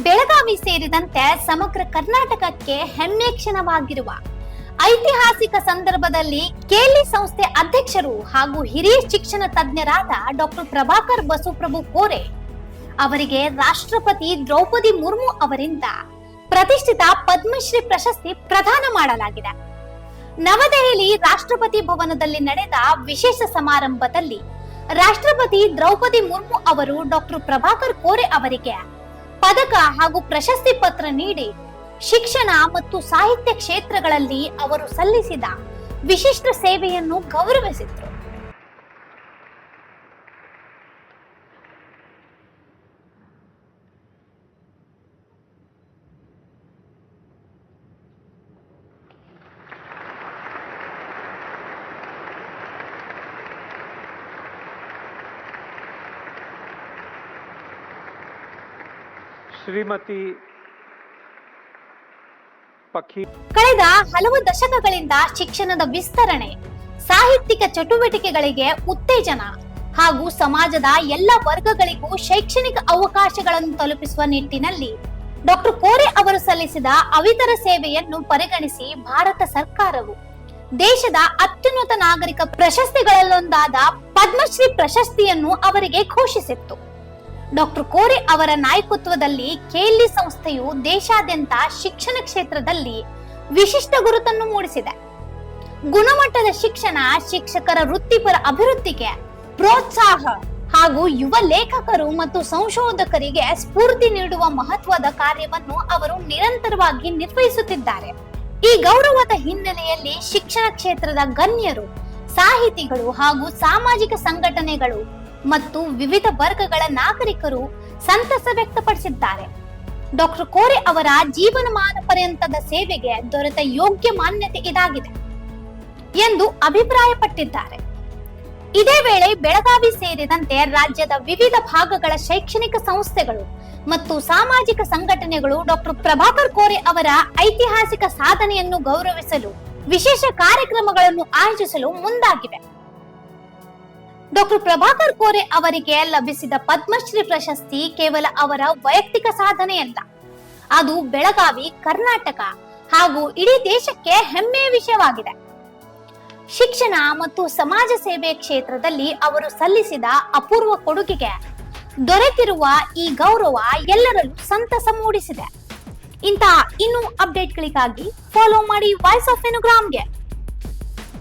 ಬೆಳಗಾವಿ ಸೇರಿದಂತೆ ಸಮಗ್ರ ಕರ್ನಾಟಕಕ್ಕೆ ಹೆಮ್ಮೆ ಕ್ಷಣವಾಗಿರುವ ಐತಿಹಾಸಿಕ ಸಂದರ್ಭದಲ್ಲಿ ಕೆಎಲ್ಇ ಸಂಸ್ಥೆ ಅಧ್ಯಕ್ಷರು ಹಾಗೂ ಹಿರಿಯ ಶಿಕ್ಷಣ ತಜ್ಞರಾದ ಡಾಕ್ಟರ್ ಪ್ರಭಾಕರ್ ಬಸವಪ್ರಭು ಕೋರೆ ಅವರಿಗೆ ರಾಷ್ಟ್ರಪತಿ ದ್ರೌಪದಿ ಮುರ್ಮು ಅವರಿಂದ ಪ್ರತಿಷ್ಠಿತ ಪದ್ಮಶ್ರೀ ಪ್ರಶಸ್ತಿ ಪ್ರದಾನ ಮಾಡಲಾಗಿದೆ. ನವದೆಹಲಿ ರಾಷ್ಟ್ರಪತಿ ಭವನದಲ್ಲಿ ನಡೆದ ವಿಶೇಷ ಸಮಾರಂಭದಲ್ಲಿ ರಾಷ್ಟ್ರಪತಿ ದ್ರೌಪದಿ ಮುರ್ಮು ಅವರು ಡಾಕ್ಟರ್ ಪ್ರಭಾಕರ್ ಕೋರೆ ಅವರಿಗೆ ಪದಕ ಹಾಗೂ ಪ್ರಶಸ್ತಿ ಪತ್ರ ನೀಡಿ ಶಿಕ್ಷಣ ಮತ್ತು ಸಾಹಿತ್ಯ ಕ್ಷೇತ್ರಗಳಲ್ಲಿ ಅವರು ಸಲ್ಲಿಸಿದ ವಿಶಿಷ್ಟ ಸೇವೆಯನ್ನು ಗೌರವಿಸಿದರು. ಶ್ರೀಮತಿ ಕಳೆದ ಹಲವು ದಶಕಗಳಿಂದ ಶಿಕ್ಷಣದ ವಿಸ್ತರಣೆ, ಸಾಹಿತ್ಯಿಕ ಚಟುವಟಿಕೆಗಳಿಗೆ ಉತ್ತೇಜನ ಹಾಗೂ ಸಮಾಜದ ಎಲ್ಲ ವರ್ಗಗಳಿಗೂ ಶೈಕ್ಷಣಿಕ ಅವಕಾಶಗಳನ್ನು ತಲುಪಿಸುವ ನಿಟ್ಟಿನಲ್ಲಿ ಡಾಕ್ಟರ್ ಕೋರೆ ಅವರು ಸಲ್ಲಿಸಿದ ಅವಿತರ ಸೇವೆಯನ್ನು ಪರಿಗಣಿಸಿ ಭಾರತ ಸರ್ಕಾರವು ದೇಶದ ಅತ್ಯುನ್ನತ ನಾಗರಿಕ ಪ್ರಶಸ್ತಿಗಳಲ್ಲೊಂದಾದ ಪದ್ಮಶ್ರೀ ಪ್ರಶಸ್ತಿಯನ್ನು ಅವರಿಗೆ ಘೋಷಿಸಿತ್ತು. ಡಾಕ್ಟರ್ ಕೋರೆ ಅವರ ನಾಯಕತ್ವದಲ್ಲಿ ಕೆಎಲ್ಇ ಸಂಸ್ಥೆಯು ದೇಶಾದ್ಯಂತ ಶಿಕ್ಷಣ ಕ್ಷೇತ್ರದಲ್ಲಿ ವಿಶಿಷ್ಟ ಗುರುತನ್ನು ಮೂಡಿಸಿದೆ. ಗುಣಮಟ್ಟದ ಶಿಕ್ಷಣ, ಶಿಕ್ಷಕರ ವೃತ್ತಿಪರ ಅಭಿವೃದ್ಧಿಗೆ ಪ್ರೋತ್ಸಾಹ ಹಾಗೂ ಯುವ ಲೇಖಕರು ಮತ್ತು ಸಂಶೋಧಕರಿಗೆ ಸ್ಫೂರ್ತಿ ನೀಡುವ ಮಹತ್ವದ ಕಾರ್ಯವನ್ನು ಅವರು ನಿರಂತರವಾಗಿ ನಿರ್ವಹಿಸುತ್ತಿದ್ದಾರೆ. ಈ ಗೌರವದ ಹಿನ್ನೆಲೆಯಲ್ಲಿ ಶಿಕ್ಷಣ ಕ್ಷೇತ್ರದ ಗಣ್ಯರು, ಸಾಹಿತಿಗಳು ಹಾಗೂ ಸಾಮಾಜಿಕ ಸಂಘಟನೆಗಳು ಮತ್ತು ವಿವಿಧ ವರ್ಗಗಳ ನಾಗರಿಕರು ಸಂತಸ ವ್ಯಕ್ತಪಡಿಸಿದ್ದಾರೆ. ಡಾಕ್ಟರ್ ಕೋರೆ ಅವರ ಜೀವನಮಾನ ಪರ್ಯಂತದ ಸೇವೆಗೆ ದೊರೆತ ಯೋಗ್ಯ ಮಾನ್ಯತೆ ಇದಾಗಿದೆ ಎಂದು ಅಭಿಪ್ರಾಯಪಟ್ಟಿದ್ದಾರೆ. ಇದೇ ವೇಳೆ ಬೆಳಗಾವಿ ಸೇರಿದಂತೆ ರಾಜ್ಯದ ವಿವಿಧ ಭಾಗಗಳ ಶೈಕ್ಷಣಿಕ ಸಂಸ್ಥೆಗಳು ಮತ್ತು ಸಾಮಾಜಿಕ ಸಂಘಟನೆಗಳು ಡಾಕ್ಟರ್ ಪ್ರಭಾಕರ್ ಕೋರೆ ಅವರ ಐತಿಹಾಸಿಕ ಸಾಧನೆಯನ್ನು ಗೌರವಿಸಲು ವಿಶೇಷ ಕಾರ್ಯಕ್ರಮಗಳನ್ನು ಆಯೋಜಿಸಲು ಮುಂದಾಗಿವೆ. ಡಾಕ್ಟರ್ ಪ್ರಭಾಕರ್ ಕೋರೆ ಅವರಿಗೆ ಲಭಿಸಿದ ಪದ್ಮಶ್ರೀ ಪ್ರಶಸ್ತಿ ಕೇವಲ ಅವರ ವೈಯಕ್ತಿಕ ಸಾಧನೆಯಲ್ಲ, ಅದು ಬೆಳಗಾವಿ, ಕರ್ನಾಟಕ ಹಾಗೂ ಇಡೀ ದೇಶಕ್ಕೆ ಹೆಮ್ಮೆಯ ವಿಷಯವಾಗಿದೆ. ಶಿಕ್ಷಣ ಮತ್ತು ಸಮಾಜ ಸೇವೆ ಕ್ಷೇತ್ರದಲ್ಲಿ ಅವರು ಸಲ್ಲಿಸಿದ ಅಪೂರ್ವ ಕೊಡುಗೆಗೆ ದೊರೆತಿರುವ ಈ ಗೌರವ ಎಲ್ಲರಲ್ಲೂ ಸಂತಸ ಮೂಡಿಸಿದೆ. ಇಂತಹ ಇನ್ನೂ ಅಪ್ಡೇಟ್ಗಳಿಗಾಗಿ ಫಾಲೋ ಮಾಡಿ ವಾಯ್ಸ್ ಆಫ್ ವೆನುಗ್ರಾಮ್ಗೆ.